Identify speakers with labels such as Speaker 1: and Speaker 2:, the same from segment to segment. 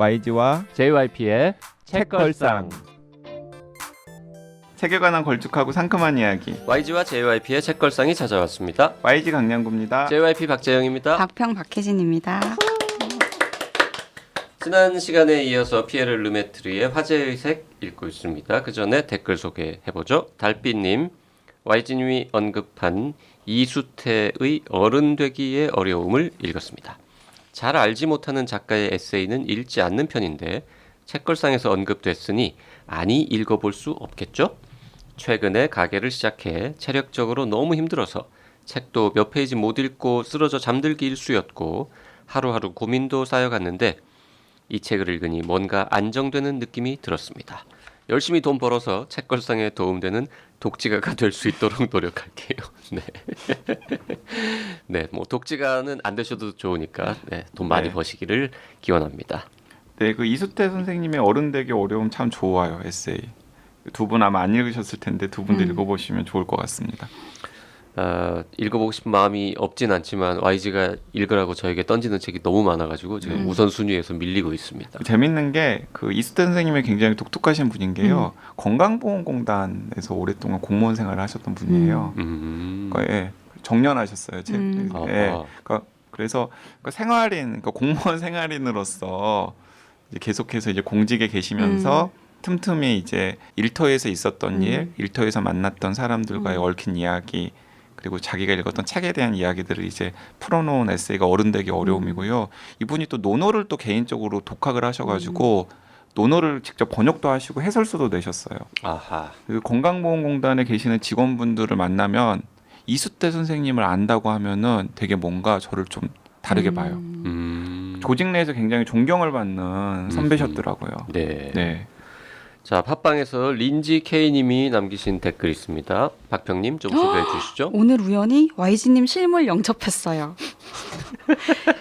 Speaker 1: YG와
Speaker 2: JYP의
Speaker 1: 책걸상. 책에 관한 걸쭉하고 상큼한 이야기.
Speaker 2: YG와 JYP의 책걸상이 찾아왔습니다.
Speaker 1: YG 강량구입니다.
Speaker 2: JYP 박재영입니다.
Speaker 3: 박평 박혜진입니다.
Speaker 2: 지난 시간에 이어서 피에르 르메트르의 화제의 색 읽고 있습니다. 그 전에 댓글 소개해보죠. 달빛님, YG님이 언급한 이수태의 어른 되기의 어려움을 읽었습니다. 잘 알지 못하는 작가의 에세이는 읽지 않는 편인데 책걸상에서 언급됐으니 아니 읽어볼 수 없겠죠? 최근에 가게를 시작해 체력적으로 너무 힘들어서 책도 몇 페이지 못 읽고 쓰러져 잠들기 일쑤였고 하루하루 고민도 쌓여갔는데 이 책을 읽으니 뭔가 안정되는 느낌이 들었습니다. 열심히 돈 벌어서 책걸상에 도움되는 독지가가 될 수 있도록 노력할게요. 네. 네, 뭐 독지가는 안 되셔도 좋으니까 네, 돈 많이
Speaker 1: 네.
Speaker 2: 버시기를 기원합니다.
Speaker 1: 네, 그 이수태 선생님의 어른 되기 어려움 참 좋아요. 에세이. 두 분 아마 안 읽으셨을 텐데 두 분도 읽어보시면 좋을 것 같습니다.
Speaker 2: 읽어보고 싶은 마음이 없진 않지만 YG가 읽으라고 저에게 던지는 책이 너무 많아가지고 지금 우선순위에서 밀리고 있습니다.
Speaker 1: 재밌는 게 그 이수태 선생님이 굉장히 독특하신 분인 게요. 건강보험공단에서 오랫동안 공무원 생활을 하셨던 분이에요. 그러니까, 예, 정년하셨어요. 예, 그러니까 그래서 그러니까 공무원 생활인으로서 이제 계속해서 이제 공직에 계시면서 틈틈이 이제 일터에서 있었던 일, 일터에서 만났던 사람들과의 얽힌 이야기, 그리고 자기가 읽었던 책에 대한 이야기들을 이제 풀어놓은 에세이가 어른 되기 어려움이고요. 이분이 또 논어를 또 개인적으로 독학을 하셔가지고 논어를 직접 번역도 하시고 해설서도 내셨어요.
Speaker 2: 아하.
Speaker 1: 그 건강보험공단에 계시는 직원분들을 만나면 이수태 선생님을 안다고 하면은 되게 뭔가 저를 좀 다르게 봐요. 조직 내에서 굉장히 존경을 받는 선배셨더라고요.
Speaker 2: 네.
Speaker 1: 네.
Speaker 2: 자, 팟빵에서 린지 K님이 남기신 댓글 있습니다. 박평님 좀 소개해 주시죠.
Speaker 3: 오늘 우연히 YG님 실물 영접했어요.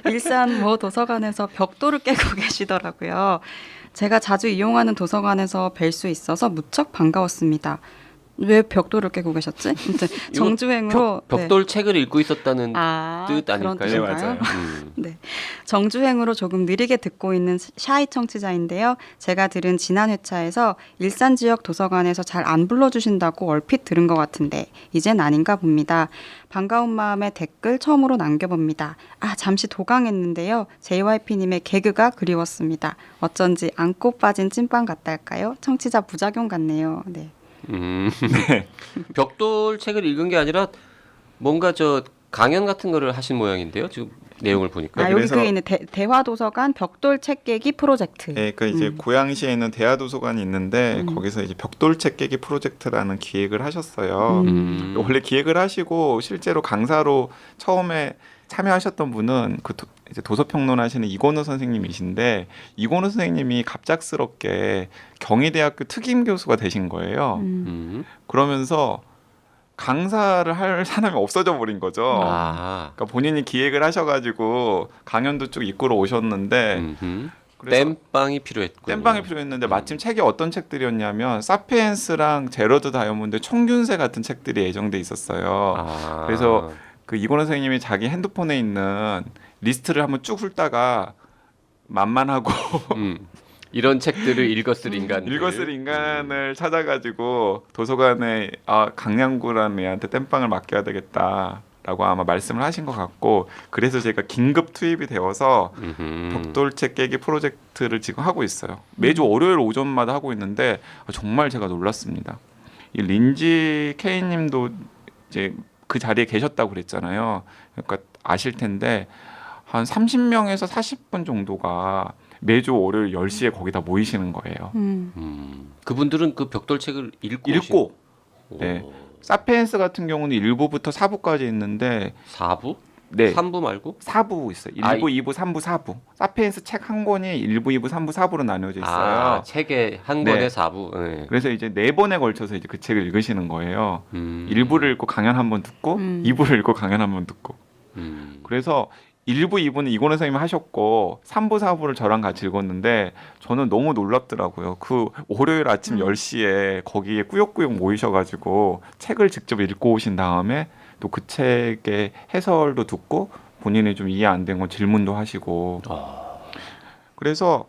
Speaker 3: 일산 모 도서관에서 벽돌을 깨고 계시더라고요. 제가 자주 이용하는 도서관에서 뵐 수 있어서 무척 반가웠습니다. 왜 벽돌을 깨고 계셨지? 아무튼 정주행으로
Speaker 2: 벽돌 책을 읽고 있었다는 뜻
Speaker 3: 그런
Speaker 2: 아닐까요?
Speaker 3: 뜻인가요?
Speaker 1: 네, 맞아요.
Speaker 3: 네, 정주행으로 조금 느리게 듣고 있는 샤이 청취자인데요. 제가 들은 지난 회차에서 일산 지역 도서관에서 잘 안 불러주신다고 얼핏 들은 것 같은데 이젠 아닌가 봅니다. 반가운 마음에 댓글 처음으로 남겨봅니다. 잠시 도강했는데요. JYP님의 개그가 그리웠습니다. 어쩐지 안고 빠진 찐빵 같달까요? 청취자 부작용 같네요. 네.
Speaker 2: 벽돌 책을 읽은 게 아니라 뭔가 저 강연 같은 거를 하신 모양인데요. 지금 내용을 보니까.
Speaker 3: 여기
Speaker 1: 그래서-
Speaker 3: 그 있는 대화도서관 벽돌 책 깨기 프로젝트.
Speaker 1: 네, 그 이제 고양시에 있는 대하도서관이 있는데 거기서 이제 벽돌책 깨기 프로젝트라는 기획을 하셨어요. 원래 기획을 하시고 실제로 강사로 처음에 참여하셨던 분은 이제 도서평론 하시는 이건우 선생님이신데 이건우 선생님이 갑작스럽게 경희대학교 특임 교수가 되신 거예요. 그러면서 강사를 할 사람이 없어져 버린 거죠. 그러니까 본인이 기획을 하셔가지고 강연도 쭉 이끌어 오셨는데 그래서
Speaker 2: 땜빵이 필요했고.
Speaker 1: 땜빵이 필요했는데 마침 책이 어떤 책들이었냐면 사피엔스랑 제러드 다이아몬드 총균세 같은 책들이 예정돼 있었어요. 그래서 그 이건우 선생님이 자기 핸드폰에 있는 리스트를 한번 쭉 훑다가 만만하고
Speaker 2: 이런 책들을 읽었을
Speaker 1: 인간을 찾아가지고 도서관에 강량구라는 애한테 땜빵을 맡겨야 되겠다라고 아마 말씀을 하신 것 같고 그래서 제가 긴급 투입이 되어서 벽돌책 깨기 프로젝트를 지금 하고 있어요. 매주 월요일 오전마다 하고 있는데 정말 제가 놀랐습니다. 이 린지 K님도 이제 그 자리에 계셨다고 그랬잖아요. 그러니까 아실 텐데 한 30명에서 40분 정도가 매주 월요일 10시에 거기다 모이시는 거예요.
Speaker 2: 그분들은 그 벽돌 책을 읽고
Speaker 1: 네. 사피엔스 같은 경우는 1부부터 4부까지 있는데
Speaker 2: 4부?
Speaker 1: 네.
Speaker 2: 3부 말고?
Speaker 1: 4부 있어요. 1부, 2부, 3부, 4부. 사피엔스 책 한 권이 1부, 2부, 3부, 4부로 나뉘어져 있어요.
Speaker 2: 책의 한
Speaker 1: 네.
Speaker 2: 권에 4부. 네.
Speaker 1: 그래서 이제 4번에 걸쳐서 이제 그 책을 읽으시는 거예요. 1부를 읽고 강연 한번 듣고 2부를 읽고 강연 한번 듣고. 그래서 1부, 2부는 이건우 선생님이 하셨고 3부, 4부를 저랑 같이 읽었는데 저는 너무 놀랍더라고요. 그 월요일 아침 10시에 거기에 꾸역꾸역 모이셔가지고 책을 직접 읽고 오신 다음에 또 그 책의 해설도 듣고 본인이 좀 이해 안 된 건 질문도 하시고 그래서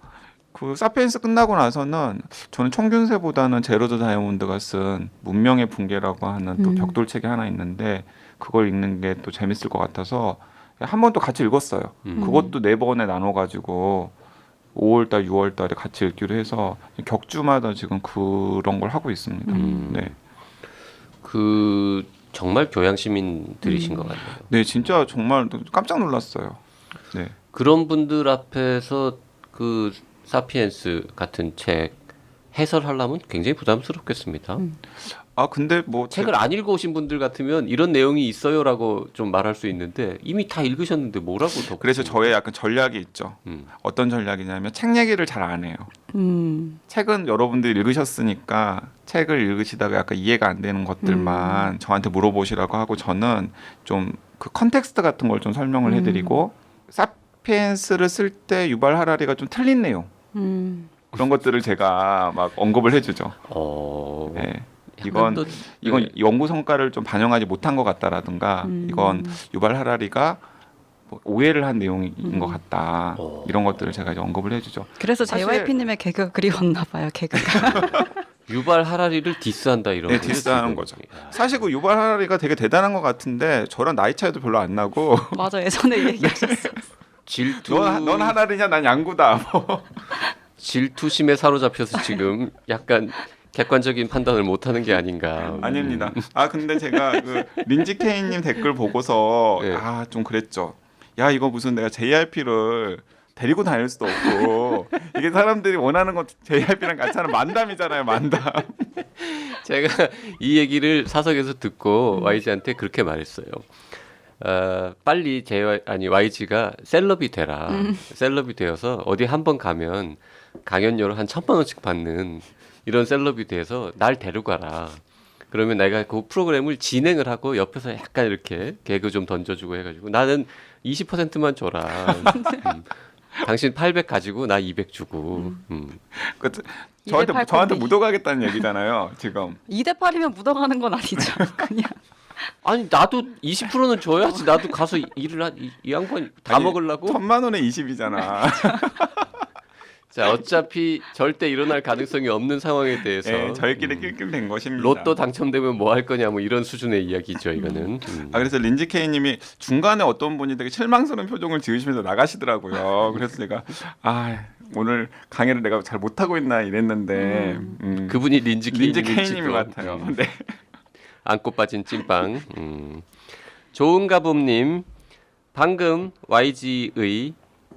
Speaker 1: 그 사피엔스 끝나고 나서는 저는 청균세보다는 제로드 다이아몬드가 쓴 문명의 붕괴라고 하는 또 벽돌책이 하나 있는데 그걸 읽는 게 또 재밌을 것 같아서 한 번 또 같이 읽었어요. 그것도 4번에 나눠가지고 5월달, 6월달에 같이 읽기로 해서 격주마다 지금 그런 걸 하고 있습니다. 네.
Speaker 2: 그 정말 교양 시민들이신 것 같네요.
Speaker 1: 네, 진짜 정말 깜짝 놀랐어요. 네.
Speaker 2: 그런 분들 앞에서 그 사피엔스 같은 책 해설하려면 굉장히 부담스럽겠습니다.
Speaker 1: 아 근데 뭐
Speaker 2: 책을 안 읽어오신 분들 같으면 이런 내용이 있어요라고 좀 말할 수 있는데 이미 다 읽으셨는데 뭐라고 더.
Speaker 1: 그래서 저의 약간 전략이 있죠. 어떤 전략이냐면 책 얘기를 잘 안 해요. 책은 여러분들이 읽으셨으니까 책을 읽으시다가 약간 이해가 안 되는 것들만 저한테 물어보시라고 하고 저는 좀 그 컨텍스트 같은 걸 좀 설명을 해드리고 사피엔스를 쓸 때 유발 하라리가 좀 틀린 내용 그런 것들을 제가 막 언급을 해주죠. 네. 이건 연구 성과를 좀 반영하지 못한 것 같다라든가 이건 유발 하라리가 뭐 오해를 한 내용인 것 같다. 이런 것들을 제가 이제 언급을 해주죠.
Speaker 3: 그래서 JYP님의 개그가 그리웠나 봐요. 개그가.
Speaker 2: 유발 하라리를 디스한다 이런.
Speaker 1: 네, 디스하는 거죠. 사실 그 유발 하라리가 되게 대단한 것 같은데 저랑 나이 차이도 별로 안 나고.
Speaker 3: 맞아, 예전에 얘기하셨어.
Speaker 2: 질투.
Speaker 1: 넌 하라리냐, 난 양구다. 뭐.
Speaker 2: 질투심에 사로잡혀서 지금 약간 객관적인 판단을 못하는 게 아닌가.
Speaker 1: 아닙니다. 아 근데 제가 그 린지케이님 댓글 보고서
Speaker 2: 네.
Speaker 1: 좀 그랬죠. 야 이거 무슨 내가 JRP를 데리고 다닐 수도 없고 이게 사람들이 원하는 건 JRP랑 같이 하는 만담이잖아요. 만담.
Speaker 2: 제가 이 얘기를 사석에서 듣고 YG한테 그렇게 말했어요. 빨리 YG가 셀럽이 되라. 셀럽이 되어서 어디 한번 가면 강연료를 한 1,000만 원씩 받는 이런 셀럽이 돼서 날 데려가라. 그러면 내가 그 프로그램을 진행을 하고 옆에서 약간 이렇게 개그 좀 던져주고 해가지고 나는 20%만 줘라. 당신 800 가지고 나 200 주고.
Speaker 1: 저한테 묻어가겠다는 얘기잖아요. 지금
Speaker 3: 2대 8이면 묻어가는 건 아니죠. 그냥.
Speaker 2: 아니 나도 20%는 줘야지. 나도 가서 일을 이 양반 다 먹으려고.
Speaker 1: 1,000만 원에 20이잖아.
Speaker 2: 자, 어차피 절대 일어날 가능성이 없는 상황에 대해서
Speaker 1: 네, 저희끼리 낄낄댄 것입니다.
Speaker 2: 로또 당첨되면 뭐 할 거냐 뭐 이런 수준의 이야기죠, 이거는.
Speaker 1: 그래서 린지케이님이 중간에 어떤 분이 되게 실망스러운 표정을 지으시면서 나가시더라고요. 그래서 제가 오늘 강의를 내가 잘 못하고 있나 이랬는데
Speaker 2: 그분이 린지케이님이
Speaker 1: 같아요. 네.
Speaker 2: 안고 빠진 찐빵. 좋은가봄님, 방금 YG의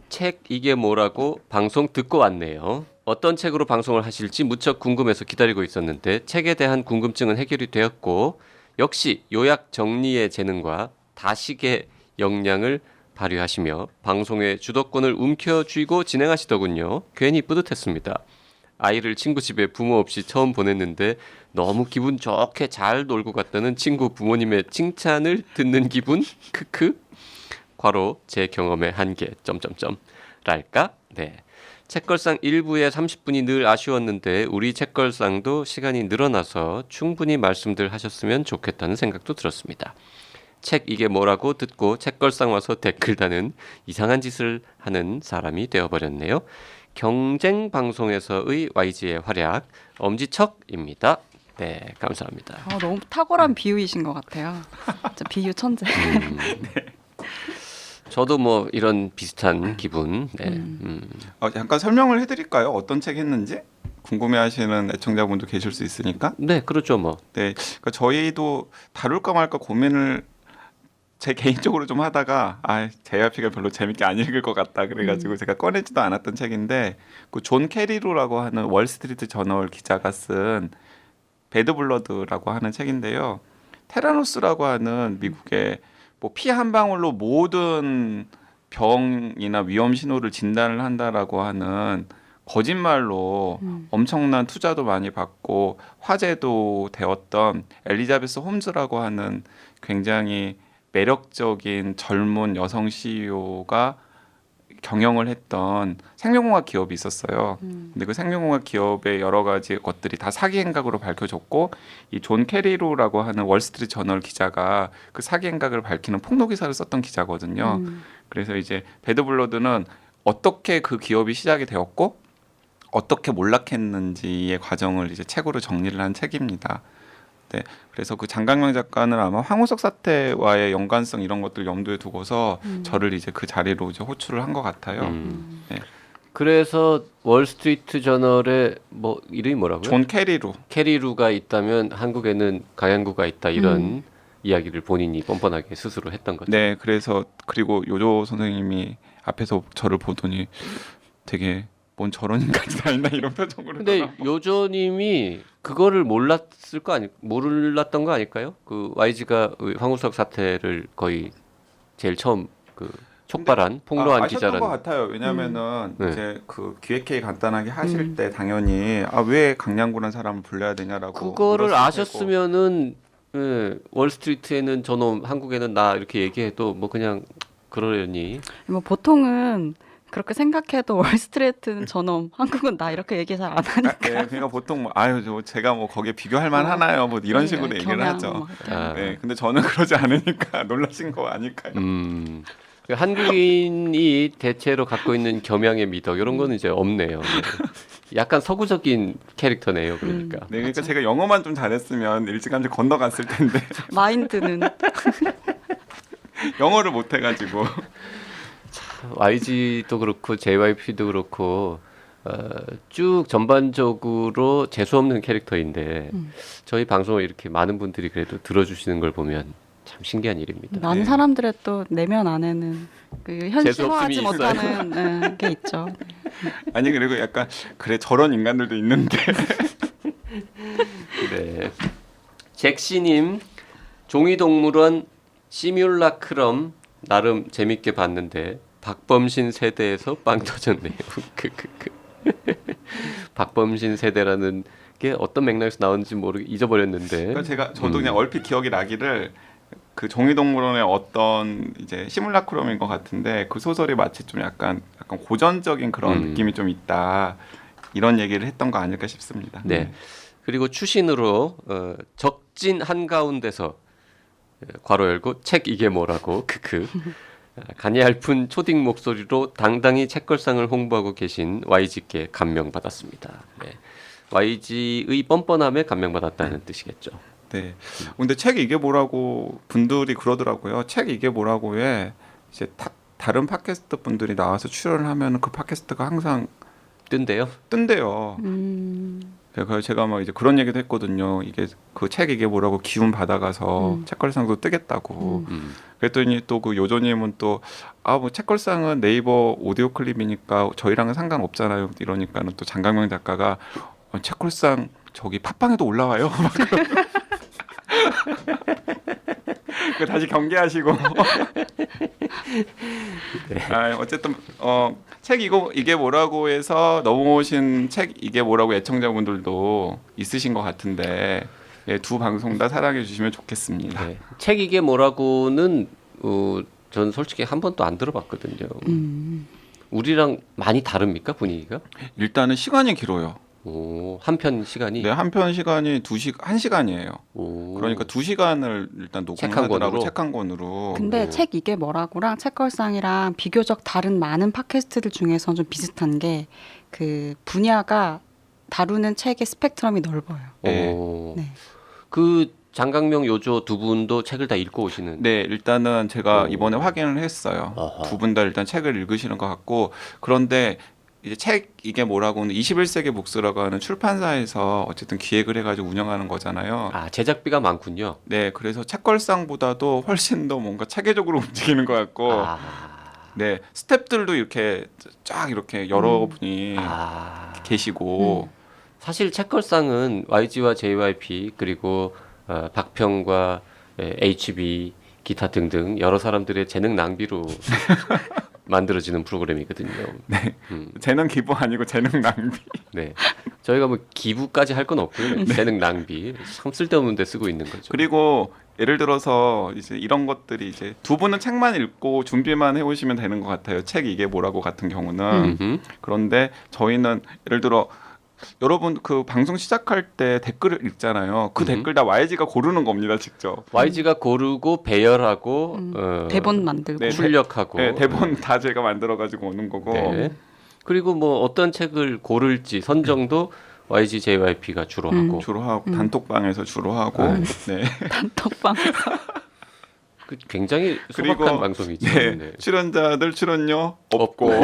Speaker 2: 책 이게 뭐라고 방송 듣고 왔네요. 어떤 책으로 방송을 하실지 무척 궁금해서 기다리고 있었는데 책에 대한 궁금증은 해결이 되었고 역시 요약 정리의 재능과 다식의 역량을 발휘하시며 방송의 주도권을 움켜쥐고 진행하시더군요. 괜히 뿌듯했습니다. 아이를 친구 집에 부모 없이 처음 보냈는데 너무 기분 좋게 잘 놀고 갔다는 친구 부모님의 칭찬을 듣는 기분? 크크. 괄호 제 경험의 한계 랄까? 네. 책걸상 1부에 30분이 늘 아쉬웠는데 우리 책걸상도 시간이 늘어나서 충분히 말씀들 하셨으면 좋겠다는 생각도 들었습니다. 책 이게 뭐라고 듣고 책걸상 와서 댓글 다는 이상한 짓을 하는 사람이 되어버렸네요. 경쟁 방송에서의 YG의 활약 엄지척입니다. 네, 감사합니다.
Speaker 3: 너무 탁월한 비유이신 것 같아요. 진짜 비유 천재.
Speaker 1: 네.
Speaker 2: 저도 뭐 이런 비슷한 기분. 네.
Speaker 1: 잠깐 설명을 해드릴까요? 어떤 책 했는지 궁금해하시는 애청자분도 계실 수 있으니까.
Speaker 2: 네, 그렇죠, 뭐.
Speaker 1: 네, 그러니까 저희도 다룰까 말까 고민을 제 개인적으로 좀 하다가 JRP가 별로 재밌게 안 읽을 것 같다 그래가지고 제가 꺼내지도 않았던 책인데 그 존 캐리로라고 하는 월스트리트 저널 기자가 쓴 배드블러드라고 하는 책인데요. 테라노스라고 하는 미국의 뭐 피 한 방울로 모든 병이나 위험 신호를 진단을 한다라고 하는 거짓말로 엄청난 투자도 많이 받고 화제도 되었던 엘리자베스 홈즈라고 하는 굉장히 매력적인 젊은 여성 CEO가 경영을 했던 생명공학 기업이 있었어요. 근데 그 생명공학 기업의 여러 가지 것들이 다 사기 행각으로 밝혀졌고 이 존 캐리로라고 하는 월스트리트 저널 기자가 그 사기 행각을 밝히는 폭로 기사를 썼던 기자거든요. 그래서 이제 배드블러드는 어떻게 그 기업이 시작이 되었고 어떻게 몰락했는지의 과정을 이제 책으로 정리를 한 책입니다. 네, 그래서 그 장강명 작가는 아마 황우석 사태와의 연관성 이런 것들 염두에 두고서 저를 이제 그 자리로 이제 호출을 한 것 같아요. 네.
Speaker 2: 그래서 월스트리트 저널에 뭐 이름이 뭐라고요?
Speaker 1: 존 캐리루.
Speaker 2: 캐리루가 있다면 한국에는 강양구가 있다 이런 이야기를 본인이 뻔뻔하게 스스로 했던 거죠.
Speaker 1: 네, 그래서 그리고 요조 선생님이 앞에서 저를 보더니 되게 뭔 저런 인간이 다 있나 이런 표정으로.
Speaker 2: 근데 요조님이 그거를 몰랐던 거 아닐까요? 그 YG가 황우석 사태를 거의 제일 처음 그 촉발한 폭로한
Speaker 1: 아셨던
Speaker 2: 기자라는.
Speaker 1: 것 같아요. 왜냐하면은
Speaker 2: 네.
Speaker 1: 이제 그 기획회의 간단하게 하실 때 당연히 왜 강량구라는 사람을 불러야 되냐라고
Speaker 2: 그거를
Speaker 1: 물었을
Speaker 2: 아셨으면은 예, 월스트리트에는 저놈, 한국에는 나 이렇게 얘기해도 뭐 그냥 그러려니.
Speaker 3: 뭐 보통은 그렇게 생각해도 월스트리트는 저놈, 한국은 나 이렇게 얘기 잘 안 하니까.
Speaker 1: 네, 그러니까 보통 뭐 제가 뭐 거기에 비교할 만 하나요? 뭐 이런 식으로
Speaker 3: 네,
Speaker 1: 얘기를
Speaker 3: 경향
Speaker 1: 하죠.
Speaker 3: 뭐.
Speaker 1: 네, 근데 저는 그러지 않으니까 놀라신 거 아닐까요?
Speaker 2: 한국인이 대체로 갖고 있는 겸양의 미덕 이런 거는 이제 없네요. 네. 약간 서구적인 캐릭터네요. 그러니까.
Speaker 1: 네, 그러니까 제가 영어만 좀 잘했으면 일찌감치 건너갔을 텐데
Speaker 3: 마인드는
Speaker 1: 영어를 못 해가지고.
Speaker 2: YG도 그렇고 JYP도 그렇고 쭉 전반적으로 재수 없는 캐릭터인데 저희 방송을 이렇게 많은 분들이 그래도 들어주시는 걸 보면 참 신기한 일입니다.
Speaker 3: 많은
Speaker 1: 네.
Speaker 3: 사람들의 또 내면 안에는 그
Speaker 2: 재수
Speaker 3: 현실화하지
Speaker 2: 없음이
Speaker 3: 못하는 게 있죠.
Speaker 1: 아니 그리고 약간 그래 저런 인간들도 있는데.
Speaker 2: 네. 잭시님 종이동물원 시뮬라크럼 나름 재밌게 봤는데 박범신 세대에서 빵 터졌네요. 박범신 세대라는 게 어떤 맥락에서 나오는지 잊어버렸는데.
Speaker 1: 그러니까 저도 그냥 얼핏 기억이 나기를 그 종이동물원의 어떤 이제 시뮬라크럼인 것 같은데 그 소설이 마치 좀 약간 고전적인 그런 느낌이 좀 있다 이런 얘기를 했던 거 아닐까 싶습니다.
Speaker 2: 네. 그리고 추신으로 적진 한가운데서 괄호 열고 책 이게 뭐라고 크크 가냘픈 초딩 목소리로 당당히 책걸상을 홍보하고 계신 YG께 감명받았습니다. 네. YG의 뻔뻔함에 감명받았다는 뜻이겠죠.
Speaker 1: 네. 근데 책 이게 뭐라고 분들이 그러더라고요. 책 이게 뭐라고에 이제 다른 팟캐스트 분들이 나와서 출연을 하면 그 팟캐스트가 항상
Speaker 2: 뜬대요.
Speaker 1: 네, 그래서 제가 막 이제 그런 얘기도 했거든요. 이게 그 책 이게 뭐라고 기운 받아가서 책걸상도 뜨겠다고. 그랬더니 또 그 요조님은 또 뭐 책걸상은 네이버 오디오 클립이니까 저희랑은 상관없잖아요. 이러니까는 또 장강명 작가가 책걸상 저기 팟빵에도 올라와요. 막 그 다시 경계하시고.
Speaker 2: 네.
Speaker 1: 어쨌든 책 이게 뭐라고 해서 넘어오신 책 이게 뭐라고 애청자분들도 있으신 것 같은데 예, 두 방송 다 사랑해 주시면 좋겠습니다.
Speaker 2: 네. 책 이게 뭐라고는 전 솔직히 한 번도 안 들어봤거든요. 우리랑 많이 다릅니까 분위기가?
Speaker 1: 일단은 시간이 길어요.
Speaker 2: 한 편 시간이.
Speaker 1: 네, 한 편 시간이 1시간이에요. 그러니까 2시간을 일단
Speaker 2: 책 한
Speaker 1: 녹음하더라고
Speaker 2: 권으로?
Speaker 1: 책 한 권으로.
Speaker 3: 근데 책 이게 뭐라고랑 책걸상이랑 비교적 다른 많은 팟캐스트들 중에서 좀 비슷한 게 그 분야가 다루는 책의 스펙트럼이 넓어요.
Speaker 1: 네.
Speaker 2: 그 장강명 요조 두 분도 책을 다 읽고 오시는.
Speaker 1: 네, 일단은 제가 이번에 확인을 했어요.
Speaker 2: 아하.
Speaker 1: 두 분 다 일단 책을 읽으시는 것 같고 그런데 이제 책 이게 뭐라고는 21세기 북스라고 하는 출판사에서 어쨌든 기획을 해가지고 운영하는 거잖아요.
Speaker 2: 제작비가 많군요.
Speaker 1: 네, 그래서 책걸상보다도 훨씬 더 뭔가 체계적으로 움직이는 것 같고, 네, 스태프들도 이렇게 쫙 이렇게 여러분이 계시고,
Speaker 2: 사실 책걸상은 YG와 JYP 그리고 박평과 HB 기타 등등 여러 사람들의 재능 낭비로 만들어지는 프로그램이거든요.
Speaker 1: 네, 재능 기부 아니고 재능 낭비.
Speaker 2: 네, 저희가 뭐 기부까지 할 건 없고요. 재능 낭비 참 쓸데없는데 쓰고 있는 거죠.
Speaker 1: 그리고 예를 들어서 이제 이런 것들이 이제 두 분은 책만 읽고 준비만 해오시면 되는 것 같아요. 책 이게 뭐라고 같은 경우는. 그런데 저희는 예를 들어 여러분 그 방송 시작할 때 댓글을 읽잖아요. 그 댓글 다 YG가 고르는 겁니다, 직접.
Speaker 2: YG가 고르고 배열하고
Speaker 3: 대본 만들고
Speaker 1: 네,
Speaker 2: 출력하고
Speaker 1: 네, 대본 다 제가 만들어 가지고 오는 거고.
Speaker 2: 네. 그리고 뭐 어떤 책을 고를지 선정도 YG JYP가 주로 하고
Speaker 1: 주로 하고 단톡방에서 주로 하고 네.
Speaker 3: 단톡방에서.
Speaker 2: 그 굉장히
Speaker 1: 그리고
Speaker 2: 소박한 방송이죠.
Speaker 1: 네.
Speaker 2: 네.
Speaker 1: 출연자들 출연료 없고
Speaker 2: 네.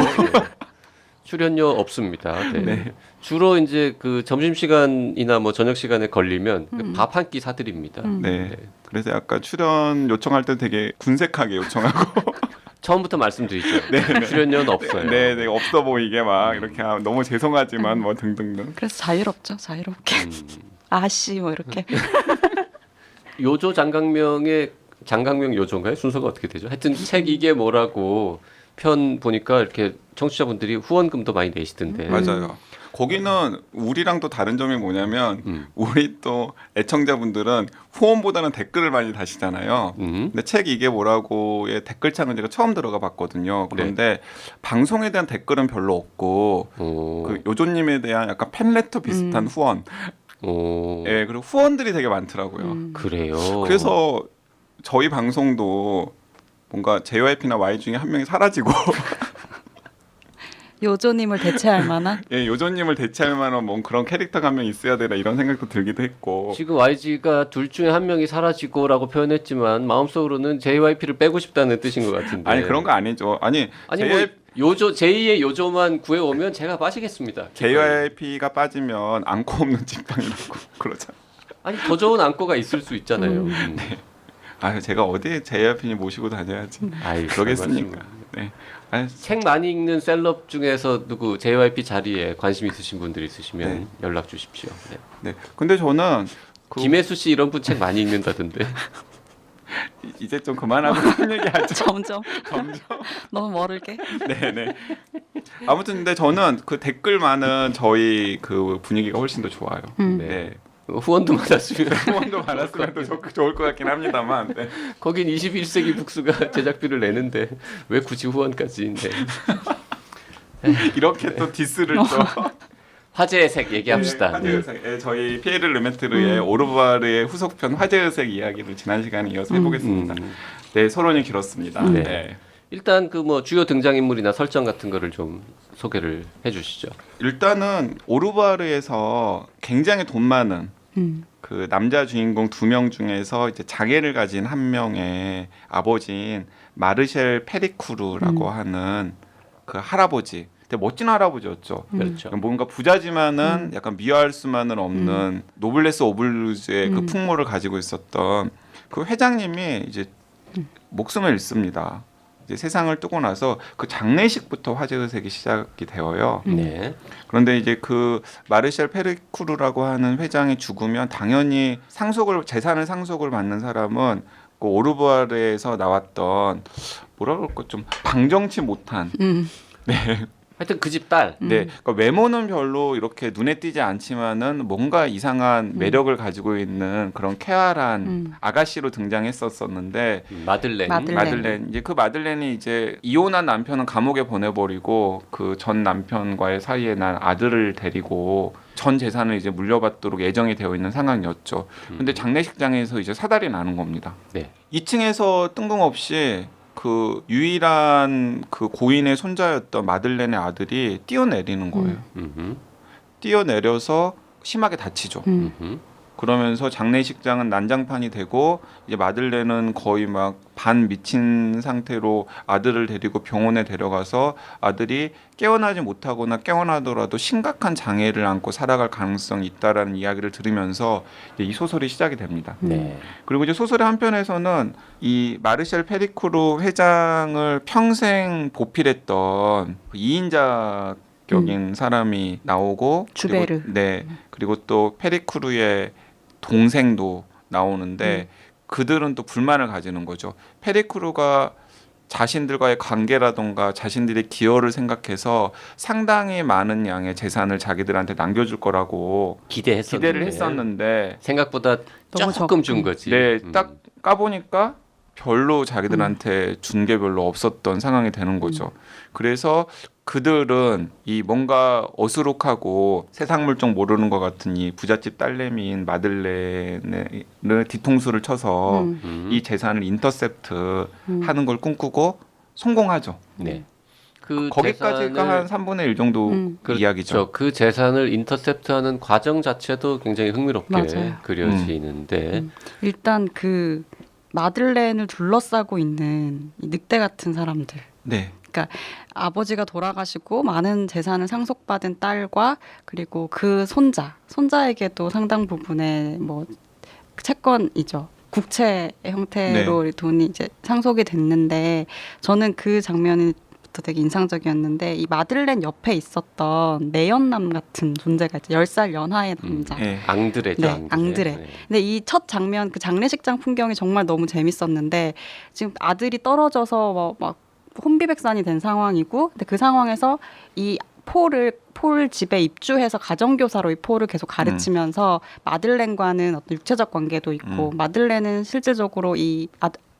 Speaker 2: 출연료 없습니다. 네.
Speaker 1: 네.
Speaker 2: 주로 이제 그 점심 시간이나 뭐 저녁 시간에 걸리면 밥 한 끼 사드립니다.
Speaker 1: 네. 그래서 약간 출연 요청할 때 되게 군색하게 요청하고
Speaker 2: 처음부터 말씀드리죠. 출연료는 없어요.
Speaker 1: 네, 네 없어 보이게 막 이렇게 하면 너무 죄송하지만 뭐 등등등.
Speaker 3: 그래서 자유롭죠, 자유롭게. 아씨 뭐 이렇게.
Speaker 2: 요조 장강명 요조인가요? 순서가 어떻게 되죠? 하여튼 책 이게 뭐라고 편 보니까 이렇게 청취자분들이 후원금도 많이 내시던데.
Speaker 1: 맞아요. 거기는 우리랑 또 다른 점이 뭐냐면 우리 또 애청자분들은 후원보다는 댓글을 많이 다시잖아요. 근데 책 이게 뭐라고의 댓글창은 제가 처음 들어가 봤거든요. 그런데 방송에 대한 댓글은 별로 없고 그 요조님에 대한 약간 팬레터 비슷한 후원. 예, 그리고 후원들이 되게 많더라고요.
Speaker 2: 그래요.
Speaker 1: 그래서 저희 방송도 뭔가 JYP나 Y 중에 한 명이 사라지고
Speaker 3: 요조님을 대체할 만한.
Speaker 1: 예, 요조님을 대체할 만한 뭐 그런 캐릭터가 한 명 있어야 되나 이런 생각도 들기도 했고.
Speaker 2: 지금 YG가 둘 중에 한 명이 사라지고라고 표현했지만 마음속으로는 JYP를 빼고 싶다는 뜻인 것 같은데.
Speaker 1: 아니 그런 거 아니죠. 아니
Speaker 2: 뭐 요조 제2의 요조만 구해오면 제가 빠지겠습니다.
Speaker 1: JYP가 빠지면 안고 없는 직방이라고 그러잖아.
Speaker 2: 아니 더 좋은 안고가 있을 수 있잖아요.
Speaker 1: 네. 아 제가 어디에 JYP 모시고 다녀야지.
Speaker 2: 아이,
Speaker 1: 그러겠습니까. 네. 아니,
Speaker 2: 책 많이 읽는 셀럽 중에서 누구 JYP 자리에 관심 있으신 분들 있으시면
Speaker 1: 네.
Speaker 2: 연락 주십시오. 네.
Speaker 1: 네. 근데 저는
Speaker 2: 김혜수 씨 이런 분 책 많이 읽는다던데.
Speaker 1: 이제 좀 그만하고 한 얘기하죠.
Speaker 3: 점점 너무 모르게.
Speaker 1: 네네. 아무튼 근데 저는 그 댓글 많은 저희 그 분위기가 훨씬 더 좋아요. 네.
Speaker 2: 후원도 받았으면
Speaker 1: 후원도 받았으면 더 좋을 것 같긴 합니다만. 네.
Speaker 2: 거긴 21세기 북수가 제작비를 내는데 왜 굳이 후원까지? 네.
Speaker 1: 이렇게 또 디스를 또.
Speaker 2: 화제의 색 얘기합시다.
Speaker 1: 네, 화제의 색. 네, 저희 피에르 르메트르의 오르바르의 후속편 화제의 색 이야기를 지난 시간에 이어서 해보겠습니다. 네, 서론이 길었습니다.
Speaker 2: 네.
Speaker 1: 네.
Speaker 2: 일단 그 뭐 주요 등장인물이나 설정 같은 거를 좀 소개를 해주시죠.
Speaker 1: 일단은 오르바르에서 굉장히 돈 많은 그 남자 주인공 2명 중에서 이제 장애를 가진 한 명의 아버지인 마르셀 페리쿠르라고 하는 그 할아버지. 되게 멋진 할아버지였죠.
Speaker 2: 그렇죠.
Speaker 1: 뭔가 부자지만은 약간 미워할 수만은 없는 노블레스 오블루즈의 그 풍모를 가지고 있었던 그 회장님이 이제 목숨을 잃습니다. 이제 세상을 뜨고 나서 그 장례식부터 화제의색이 시작이 되어요.
Speaker 2: 네.
Speaker 1: 그런데 이제 그 마르셀 페리쿠르라고 하는 회장이 죽으면 당연히 재산을 상속을 받는 사람은 그 오르부아르에서 나왔던 뭐라 그럴까 좀 방정치 못한 네.
Speaker 2: 하여튼 그 집 딸.
Speaker 1: 네, 그러니까 외모는 별로 이렇게 눈에 띄지 않지만은 뭔가 이상한 매력을 가지고 있는 그런 쾌활한 아가씨로 등장했었었는데 마들렌 이제 그 마들렌이 이제 이혼한 남편은 감옥에 보내버리고 그 전 남편과의 사이에 난 아들을 데리고 전 재산을 이제 물려받도록 예정이 되어 있는 상황이었죠. 근데 장례식장에서 이제 사달이 나는 겁니다.
Speaker 2: 네.
Speaker 1: 2층에서 뜬금없이 그 유일한 그 고인의 손자였던 마들렌의 아들이 뛰어내리는 거예요. 뛰어내려서 심하게 다치죠. 그러면서 장례식장은 난장판이 되고 이제 마들렌은 거의 막 반 미친 상태로 아들을 데리고 병원에 데려가서 아들이 깨어나지 못하거나 깨어나더라도 심각한 장애를 안고 살아갈 가능성이 있다라는 이야기를 들으면서 이제 이 소설이 시작이 됩니다.
Speaker 2: 네.
Speaker 1: 그리고 이제 소설의 한편에서는 이 마르셀 페리쿠르 회장을 평생 보필했던 그 2인자격인 사람이 나오고
Speaker 3: 주베르.
Speaker 1: 그리고 또 페리쿠르의 동생도 나오는데 그들은 또 불만을 가지는 거죠. 페리쿠르가 자신들과의 관계라던가 자신들의 기여를 생각해서 상당히 많은 양의 재산을 자기들한테 남겨줄 거라고 기대를 했었는데
Speaker 2: 생각보다
Speaker 3: 너무
Speaker 2: 조금 준 거지.
Speaker 1: 네, 딱 까보니까 별로 자기들한테 준 게 별로 없었던 상황이 되는 거죠. 그래서 그들은 이 뭔가 어수룩하고 세상 물정 모르는 것 같은 이 부잣집 딸내미인 마들렌의 뒤통수를 쳐서 이 재산을 인터셉트 하는 걸 꿈꾸고 성공하죠.
Speaker 2: 네. 그
Speaker 1: 거기까지가
Speaker 2: 재산을,
Speaker 1: 한 3분의 1 정도 이야기죠.
Speaker 2: 그 재산을 인터셉트하는 과정 자체도 굉장히 흥미롭게
Speaker 3: 맞아요.
Speaker 2: 그려지는데
Speaker 3: 일단 그 마들렌을 둘러싸고 있는 이 늑대 같은 사람들.
Speaker 1: 네.
Speaker 3: 그러니까 아버지가 돌아가시고 많은 재산을 상속받은 딸과 그리고 그 손자에게도 상당 부분의 뭐 채권이죠. 국채의 형태로 돈이 이제 상속이 됐는데 저는 그 장면이 또 되게 인상적이었는데 이 마들렌 옆에 있었던 내연남 같은 존재가 있죠. 10살 연하의 남자.
Speaker 1: 네.
Speaker 2: 앙드레죠.
Speaker 3: 네, 앙드레.
Speaker 2: 네.
Speaker 3: 근데 이 첫 장면 그 장례식장 풍경이 정말 너무 재밌었는데 지금 아들이 떨어져서 막 혼비백산이 된 상황이고 근데 그 상황에서 이 폴 집에 입주해서 가정교사로 이 폴을 계속 가르치면서 마들렌과는 어떤 육체적 관계도 있고 마들렌은 실질적으로 이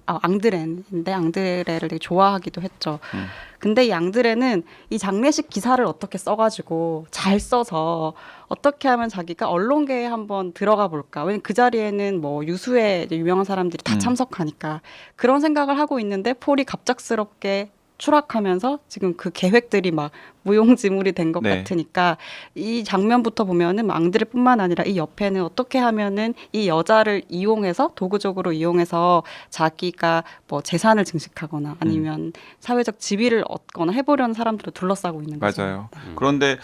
Speaker 3: 앙드레인데 앙드레를 되게 좋아하기도 했죠. 근데 이 앙드레는 이 장례식 기사를 어떻게 써가지고 잘 써서 어떻게 하면 자기가 언론계에 한번 들어가 볼까. 왜냐면 그 자리에는 뭐 유수의 유명한 사람들이 다 참석하니까 그런 생각을 하고 있는데 폴이 갑작스럽게 추락하면서 지금 그 계획들이 막 무용지물이 된 것
Speaker 1: 네.
Speaker 3: 같으니까 이 장면부터 보면은 앙드레뿐만 아니라 이 옆에는 어떻게 하면은 이 여자를 이용해서 도구적으로 이용해서 자기가 뭐 재산을 증식하거나 아니면 사회적 지위를 얻거나 해보려는 사람들을 둘러싸고 있는 거죠.
Speaker 1: 맞아요. 그런데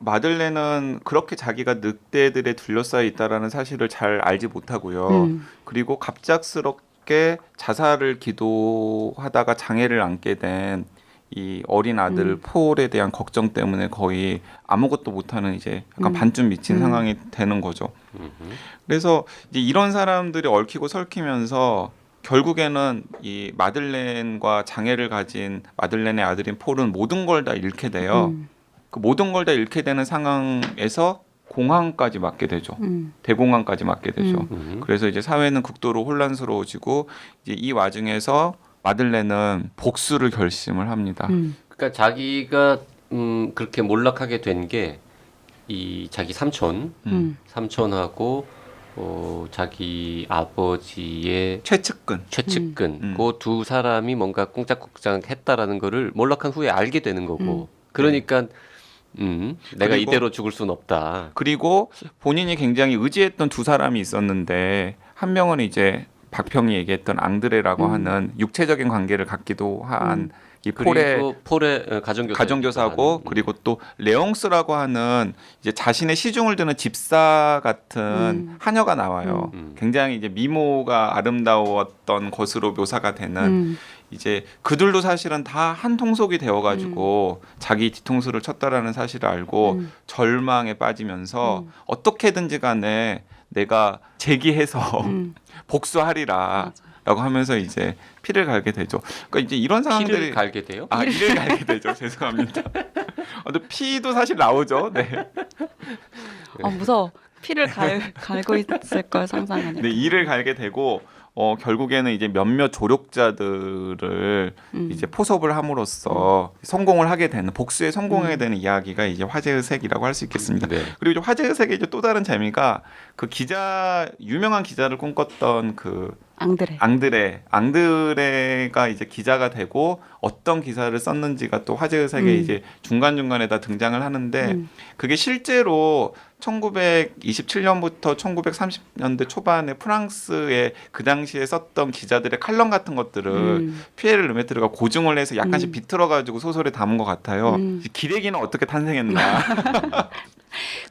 Speaker 1: 마들렌은 그렇게 자기가 늑대들에 둘러싸여 있다라는 사실을 잘 알지 못하고요. 그리고 갑작스럽게 자살을 기도하다가 장애를 안게 된 이 어린 아들 폴에 대한 걱정 때문에 거의 아무것도 못하는 이제 약간 반쯤 미친 상황이 되는 거죠. 그래서 이제 이런 사람들이 얽히고 설키면서 결국에는 이 마들렌과 장애를 가진 마들렌의 아들인 폴은 모든 걸 다 잃게 돼요. 그 모든 걸 다 잃게 되는 상황에서 공황까지 맞게 되죠. 대공황까지 맞게 되죠. 그래서 이제 사회는 극도로 혼란스러워지고 이제 이 와중에서 마들렌은 복수를 결심을 합니다.
Speaker 2: 그러니까 자기가 그렇게 몰락하게 된 게 이 자기 삼촌하고 자기 아버지의
Speaker 1: 최측근.
Speaker 2: 그 두 사람이 뭔가 꽁짝꽁짝 했다라는 거를 몰락한 후에 알게 되는 거고. 그러니까 내가
Speaker 1: 그리고-
Speaker 2: 이대로 죽을 수는 없다.
Speaker 1: 그리고 본인이 굉장히 의지했던 두 사람이 있었는데 한 명은 이제 박평이 얘기했던 앙드레라고 하는 육체적인 관계를 갖기도 한 이 폴의
Speaker 2: 그리고 폴의
Speaker 1: 가정교사고 그리고 또 레옹스라고 하는 이제 자신의 시중을 드는 집사 같은 하녀가 나와요. 굉장히 이제 미모가 아름다웠던 것으로 묘사가 되는 이제 그들도 사실은 다 한 통속이 되어가지고 자기 뒤통수를 쳤다라는 사실을 알고 절망에 빠지면서 어떻게든지 간에 내가 제기해서 복수하리라. 라고 하면서 이제 피를 갈게 되죠. 그러니까 이제 이런 상황들이
Speaker 2: 피를 갈게 돼요?
Speaker 1: 이를 갈게 되죠. 죄송합니다. 근데 피도 사실 나오죠. 네.
Speaker 3: 무서워. 피를 갈고 있을 걸 상상하니까.
Speaker 1: 네, 이를 갈게 되고 결국에는 이제 몇몇 조력자들을 이제 포섭을 함으로써 성공을 하게 되는 복수에 성공하게 되는 이야기가 이제 화제의 색이라고 할 수 있겠습니다.
Speaker 2: 네.
Speaker 1: 그리고 이제 화제의 색의 이제 또 다른 재미가 그 유명한 기자를 꿈꿨던 그 앙드레가 이제 기자가 되고 어떤 기사를 썼는지가 또 화제의 색에 이제 중간중간에 다 등장을 하는데 그게 실제로 1927년부터 1930년대 초반에 프랑스의 그 당시에 썼던 기자들의 칼럼 같은 것들을 피에르 르메트르가 고증을 해서 약간씩 비틀어가지고 소설에 담은 것 같아요. 기레기는 어떻게 탄생했나?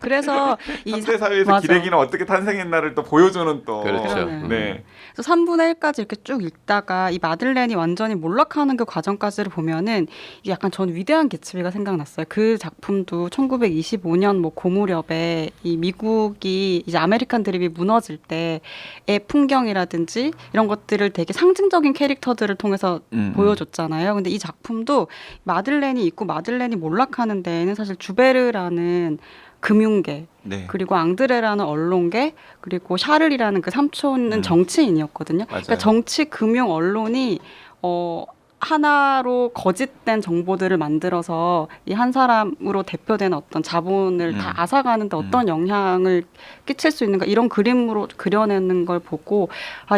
Speaker 3: 그래서 이
Speaker 1: 현대 사회에서
Speaker 3: 맞아.
Speaker 1: 기레기는 어떻게 탄생했나를 또 보여주는 또
Speaker 2: 그렇죠.
Speaker 3: 그러네요.
Speaker 1: 네.
Speaker 3: 그래서 3분의 1까지 이렇게 쭉 읽다가 이 마들렌이 완전히 몰락하는 그 과정까지를 보면은 이게 약간 전 위대한 개츠비가 생각났어요. 그 작품도 1925년 뭐 고무렵에 이 미국이 이제 아메리칸 드림이 무너질 때의 풍경이라든지 이런 것들을 되게 상징적인 캐릭터들을 통해서 보여줬잖아요. 근데 이 작품도 마들렌이 있고 마들렌이 몰락하는 데에는 사실 주베르라는 금융계
Speaker 1: 네.
Speaker 3: 그리고 앙드레라는 언론계 그리고 샤를이라는 그 삼촌은 정치인이었거든요.
Speaker 1: 맞아요.
Speaker 3: 그러니까 정치, 금융, 언론이 하나로 거짓된 정보들을 만들어서 이 한 사람으로 대표되는 어떤 자본을 다 앗아가는데 어떤 영향을 끼칠 수 있는가 이런 그림으로 그려내는 걸 보고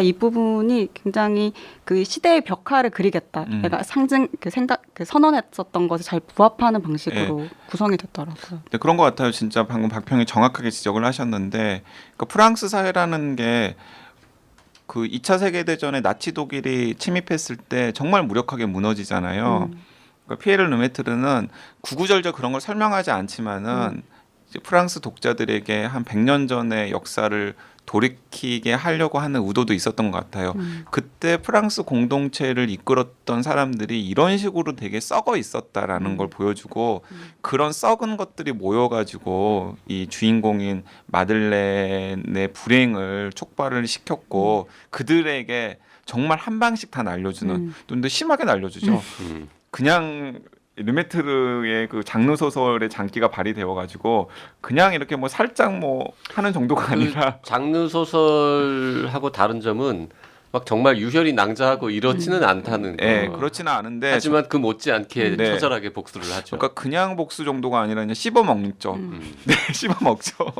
Speaker 3: 이 부분이 굉장히 그 시대의 벽화를 그리겠다. 내가 상징 그 생각 그 선언했었던 것에 잘 부합하는 방식으로 구성이 됐더라고요.
Speaker 1: 네, 그런 것 같아요. 진짜 방금 박평이 정확하게 지적을 하셨는데 그러니까 프랑스 사회라는 게 그 2차 세계대전에 나치 독일이 침입했을 때 정말 무력하게 무너지잖아요. 그러니까 피에르 르메트르는 구구절절 그런 걸 설명하지 않지만은 이제 프랑스 독자들에게 한 100년 전의 역사를 돌이키게 하려고 하는 의도도 있었던 것 같아요. 그때 프랑스 공동체를 이끌었던 사람들이 이런 식으로 되게 썩어 있었다라는 걸 보여주고 그런 썩은 것들이 모여가지고 이 주인공인 마들렌의 불행을 촉발을 시켰고 그들에게 정말 한 방씩 다 날려주는 근데 심하게 날려주죠. 그냥 르메트르의 그 장르 소설의 장기가 발휘되어 가지고 그냥 이렇게 뭐 살짝 뭐 하는 정도가 아니라
Speaker 2: 장르 소설하고 다른 점은 막 정말 유혈이 낭자하고 이렇지는 않다는 거.
Speaker 1: 네, 그렇지는 않은데
Speaker 2: 하지만 그 못지않게
Speaker 1: 네.
Speaker 2: 처절하게 복수를 하죠.
Speaker 1: 그러니까 그냥 복수 정도가 아니라 그냥 씹어 먹죠. 네, 씹어 먹죠.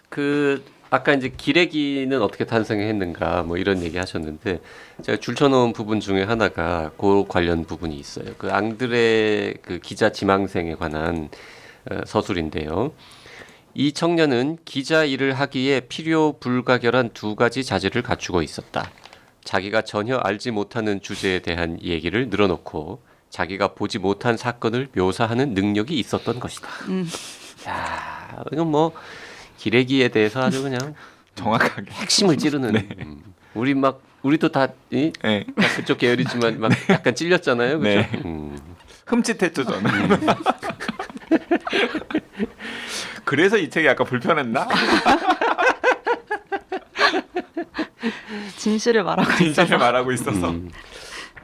Speaker 2: 그 아까 이제 기레기는 어떻게 탄생했는가 뭐 이런 얘기 하셨는데 제가 줄쳐놓은 부분 중에 하나가 그 관련 부분이 있어요. 그 앙드레 그 기자 지망생에 관한 서술인데요. 이 청년은 기자 일을 하기에 필요 불가결한 두 가지 자질을 갖추고 있었다. 자기가 전혀 알지 못하는 주제에 대한 얘기를 늘어놓고 자기가 보지 못한 사건을 묘사하는 능력이 있었던 것이다. 야, 이건 뭐 기레기에 대해서 아주 그냥
Speaker 1: 정확하게
Speaker 2: 핵심을 찌르는.
Speaker 1: 네.
Speaker 2: 우리도 다
Speaker 1: 네.
Speaker 2: 다 그쪽 계열이지만 막 약간 찔렸잖아요, 그죠?
Speaker 1: 네. 흠칫했죠 저는. 그래서 이 책이 약간 불편했나?
Speaker 3: 진실을 말하고
Speaker 1: 진실을
Speaker 3: 있어서.
Speaker 1: 말하고 있어서.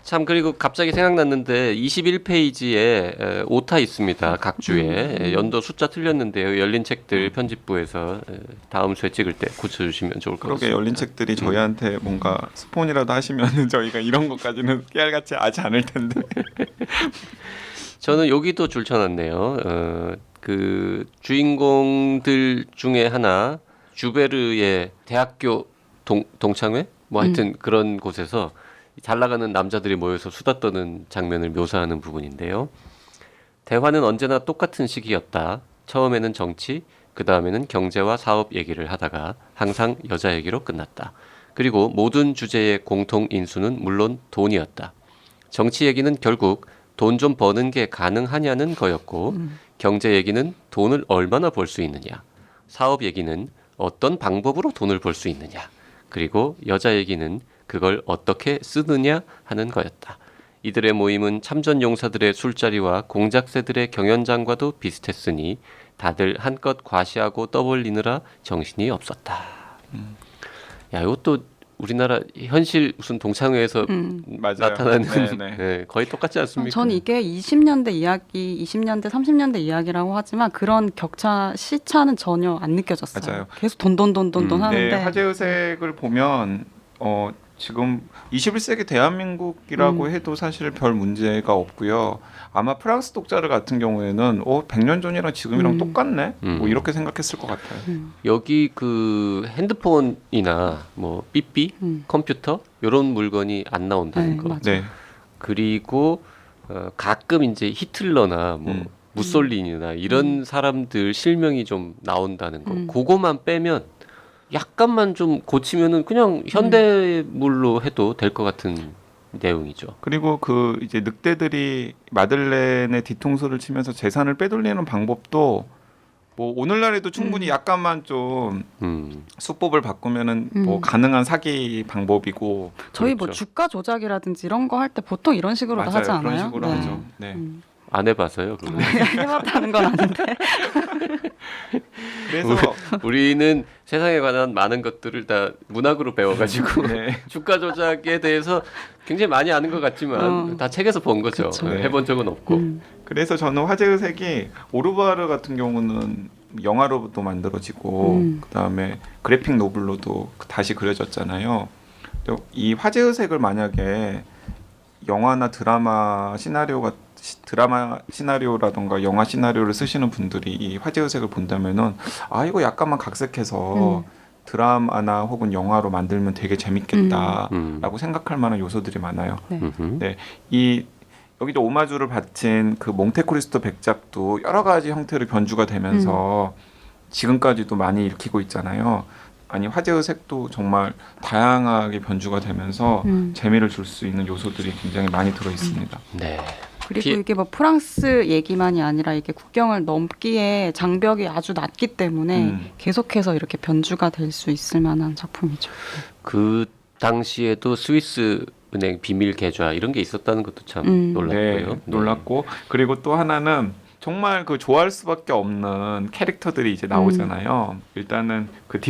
Speaker 2: 참 그리고 갑자기 생각났는데 21페이지에 오타 있습니다. 각 주에 연도 숫자 틀렸는데요. 열린 책들 편집부에서 다음 수에 찍을 때 고쳐주시면 좋을 것
Speaker 1: 그러게
Speaker 2: 같습니다.
Speaker 1: 열린 책들이 저희한테 뭔가 스폰이라도 하시면 저희가 이런 것까지는 깨알같이 하지 않을 텐데.
Speaker 2: 저는 여기도 줄쳐놨네요. 그 주인공들 중에 하나 주베르의 대학교 동창회 뭐 하여튼 그런 곳에서 잘 나가는 남자들이 모여서 수다 떠는 장면을 묘사하는 부분인데요. 대화는 언제나 똑같은 식이었다. 처음에는 정치, 그 다음에는 경제와 사업 얘기를 하다가 항상 여자 얘기로 끝났다. 그리고 모든 주제의 공통 인수는 물론 돈이었다. 정치 얘기는 결국 돈 좀 버는 게 가능하냐는 거였고 경제 얘기는 돈을 얼마나 벌 수 있느냐. 사업 얘기는 어떤 방법으로 돈을 벌 수 있느냐. 그리고 여자 얘기는 그걸 어떻게 쓰느냐 하는 거였다. 이들의 모임은 참전 용사들의 술자리와 공작새들의 경연장과도 비슷했으니 다들 한껏 과시하고 떠벌리느라 정신이 없었다. 야, 이것도 우리나라 현실 무슨 동창회에서
Speaker 1: 맞아요.
Speaker 2: 나타나는
Speaker 1: 네, 네.
Speaker 2: 네, 거의 똑같지 않습니까?
Speaker 3: 전 이게 20년대 이야기, 20년대, 30년대 이야기라고 하지만 그런 격차, 시차는 전혀 안 느껴졌어요.
Speaker 1: 맞아요.
Speaker 3: 계속 돈 하는데.
Speaker 1: 네, 화제의색을 보면 지금 21세기 대한민국이라고 해도 사실 별 문제가 없고요. 아마 프랑스 독자들 같은 경우에는 100년 전이랑 지금이랑 똑같네? 뭐 이렇게 생각했을 것 같아요.
Speaker 2: 여기 그 핸드폰이나 뭐 삐삐, 컴퓨터 이런 물건이 안 나온다는
Speaker 3: 네,
Speaker 2: 거.
Speaker 3: 맞아요.
Speaker 1: 네.
Speaker 2: 그리고 가끔 이제 히틀러나 뭐 무솔리니나 이런 사람들 실명이 좀 나온다는 거. 그거만 빼면 약간만 좀 고치면은 그냥 현대물로 해도 될 것 같은 내용이죠.
Speaker 1: 그리고 그 이제 늑대들이 마들렌의 뒤통수를 치면서 재산을 빼돌리는 방법도 뭐 오늘날에도 충분히 약간만 좀 수법을 바꾸면은 뭐 가능한 사기 방법이고
Speaker 3: 저희 뭐
Speaker 2: 그렇죠.
Speaker 3: 주가 조작이라든지 이런 거 할 때 보통 이런 식으로
Speaker 1: 맞아요.
Speaker 3: 하지 않아요?
Speaker 1: 그런 식으로
Speaker 3: 네.
Speaker 1: 하죠. 네.
Speaker 2: 안 해봐서요. 그거.
Speaker 3: 해봤다는 건 아닌데.
Speaker 1: 그래서
Speaker 2: 우리는 세상에 관한 많은 것들을 다 문학으로 배워가지고
Speaker 1: 네.
Speaker 2: 주가 조작에 대해서 굉장히 많이 아는 것 같지만 다 책에서 본 거죠.
Speaker 3: 그쵸.
Speaker 2: 네, 해본 적은 없고.
Speaker 1: 그래서 저는 화제의색이 오르바르 같은 경우는 영화로도 만들어지고 그다음에 그래픽 노블로도 다시 그려졌잖아요. 이 화제의색을 만약에 영화나 드라마 시나리오라던가 영화 시나리오를 쓰시는 분들이 이 화재의 색을 본다면은 이거 약간만 각색해서 드라마나 혹은 영화로 만들면 되게 재밌겠다라고 생각할 만한 요소들이 많아요. 네, 여기도 오마주를 바친 그 몽테크리스토 백작도 여러 가지 형태로 변주가 되면서 지금까지도 많이 읽히고 있잖아요. 아니 화재의 색도 정말 다양하게 변주가 되면서 재미를 줄 수 있는 요소들이 굉장히 많이 들어 있습니다.
Speaker 2: 네.
Speaker 3: 그리고 이게 뭐 프랑스 얘기만이 아니라 이게 국경을 넘기에 장벽이 아주 낮기 때문에 계속해서 이렇게 변주가 될 수 있을 만한 작품이죠.
Speaker 2: 그 당시에도 스위스 은행 비밀 계좌 이런 게 있었다는 것도 참 놀랐고요.
Speaker 1: 네, 놀랐고 그리고 또 하나는 정말 그 좋아할 수밖에 없는 캐릭터들이 이제 나오잖아요. 일단은 그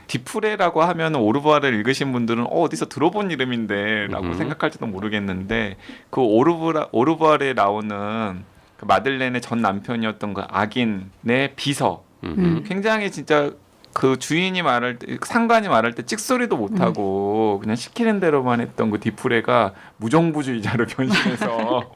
Speaker 1: 디프레라고 하면 오르부아를 읽으신 분들은 어디서 들어본 이름인데라고 생각할지도 모르겠는데 그 오르부아에 나오는 그 마들렌의 전 남편이었던 그 악인의 비서. 굉장히 진짜 그 주인이 말할 때 상관이 말할 때 찍소리도 못하고 그냥 시키는 대로만 했던 그 디프레가 무정부주의자로 변신해서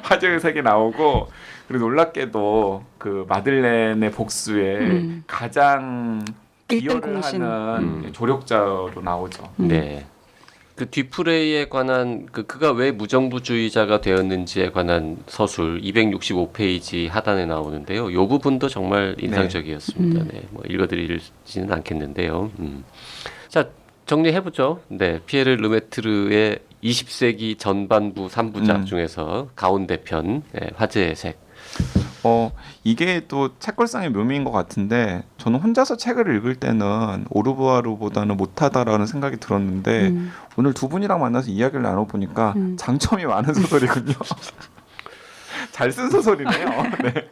Speaker 1: 화제의 색이 나오고 그리고 놀랍게도 그 마들렌의 복수에 가장 기여를 하는 조력자로 나오죠.
Speaker 2: 네. 그 뒤프레에 관한 그가 왜 무정부주의자가 되었는지에 관한 서술 265페이지 하단에 나오는데요. 이 부분도 정말 인상적이었습니다. 네, 뭐 읽어드리지는 않겠는데요. 자, 정리해보죠. 네, 피에르 르메트르의 20세기 전반부 3부작 중에서 가운데 편 화재의 색.
Speaker 1: 이게 또 책걸상의 묘미인 것 같은데 저는 혼자서 책을 읽을 때는 오르부아르보다는 못하다라는 생각이 들었는데 오늘 두 분이랑 만나서 이야기를 나눠보니까 장점이 많은 소설이군요. 잘 쓴 소설이네요. 네.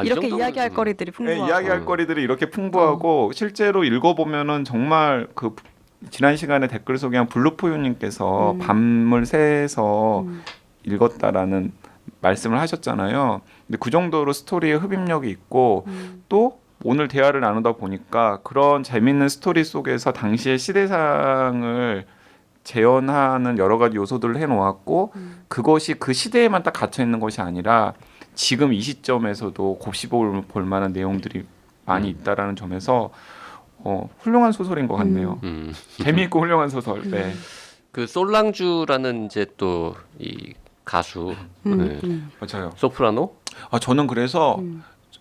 Speaker 3: 이렇게 이야기할 거리들이 풍부하고
Speaker 1: 이야기할 거리들이 이렇게 풍부하고 실제로 읽어보면은 정말 그 지난 시간에 댓글 소개한 블루포유님께서 밤을 새서 읽었다라는 말씀을 하셨잖아요. 근데 그 정도로 스토리에 흡입력이 있고 또 오늘 대화를 나누다 보니까 그런 재밌는 스토리 속에서 당시의 시대상을 재현하는 여러 가지 요소들을 해놓았고 그것이 그 시대에만 딱 갇혀 있는 것이 아니라 지금 이 시점에서도 곱씹어볼 만한 내용들이 많이 있다라는 점에서 훌륭한 소설인 것 같네요. 재미있고 훌륭한 소설. 네.
Speaker 2: 그 솔랑주라는 이제 또 이 가수
Speaker 1: 맞아요.
Speaker 2: 소프라노?
Speaker 1: 저는 그래서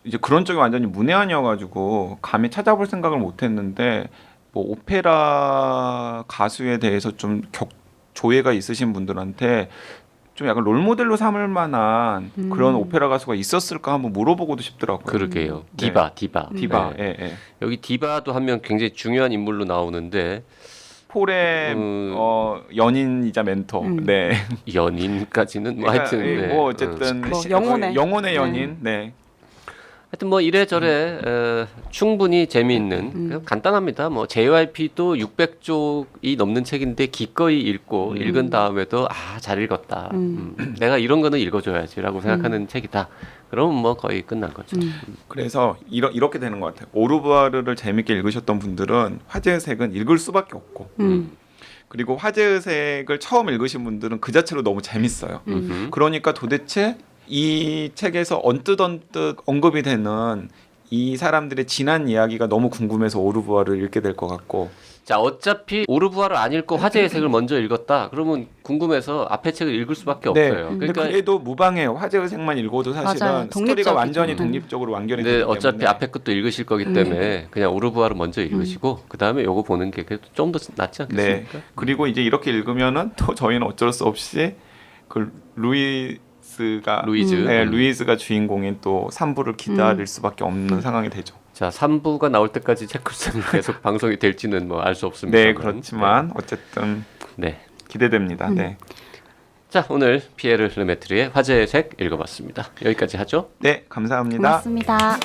Speaker 1: 이제 그런 쪽이 완전히 문외한이어가지고 감히 찾아볼 생각을 못했는데 뭐 오페라 가수에 대해서 좀 조예가 있으신 분들한테 좀 약간 롤모델로 삼을 만한 그런 오페라 가수가 있었을까 한번 물어보고도 싶더라고요.
Speaker 2: 그러게요.
Speaker 1: 네.
Speaker 2: 디바.
Speaker 1: 네. 예.
Speaker 2: 여기 디바도 한 명 굉장히 중요한 인물로 나오는데
Speaker 1: 폴의 연인이자 멘토. 네.
Speaker 2: 연인까지는 뭐 하여튼
Speaker 1: 뭐 어쨌든 영혼의 연인. 네.
Speaker 2: 하여튼 뭐 이래저래 충분히 재미있는 간단합니다. 뭐 JYP도 600쪽이 넘는 책인데 기꺼이 읽은 다음에도 잘 읽었다. 내가 이런 거는 읽어줘야지라고 생각하는 책이다. 그러면 뭐 거의 끝난 거죠.
Speaker 1: 그래서 이렇게 되는 것 같아요. 오르부아르를 재밌게 읽으셨던 분들은 화재의 색은 읽을 수밖에 없고 그리고 화재의 색을 처음 읽으신 분들은 그 자체로 너무 재밌어요. 그러니까 도대체 이 책에서 언뜻 언급이 되는 이 사람들의 지난 이야기가 너무 궁금해서 오르부아를 읽게 될 것 같고
Speaker 2: 자 어차피 오르부아를 안 읽고 화재의 색을 먼저 읽었다 그러면 궁금해서 앞에 책을 읽을 수밖에 없어요.
Speaker 1: 근데 그래도 무방해요. 화재의 색만 읽어도 사실은 스토리가 완전히 독립적으로 완결이 되기 때문에
Speaker 2: 어차피 앞에 것도 읽으실 거기 때문에 그냥 오르부아를 먼저 읽으시고 그 다음에 요거 보는 게 좀 더 낫지 않겠습니까?
Speaker 1: 네. 그리고 이제 이렇게 읽으면은 또 저희는 어쩔 수 없이 그 루이즈가 주인공인 또 3부를 기다릴 수밖에 없는 상황이 되죠.
Speaker 2: 자, 3부가 나올 때까지 책쿨상이 계속 방송이 될지는 뭐 알 수 없습니다.
Speaker 1: 네, 그렇지만 어쨌든 기대됩니다. 네.
Speaker 2: 자, 오늘 피에르 르메트르의 화재의 색 읽어봤습니다. 여기까지 하죠.
Speaker 1: 네, 감사합니다.
Speaker 3: 고맙습니다.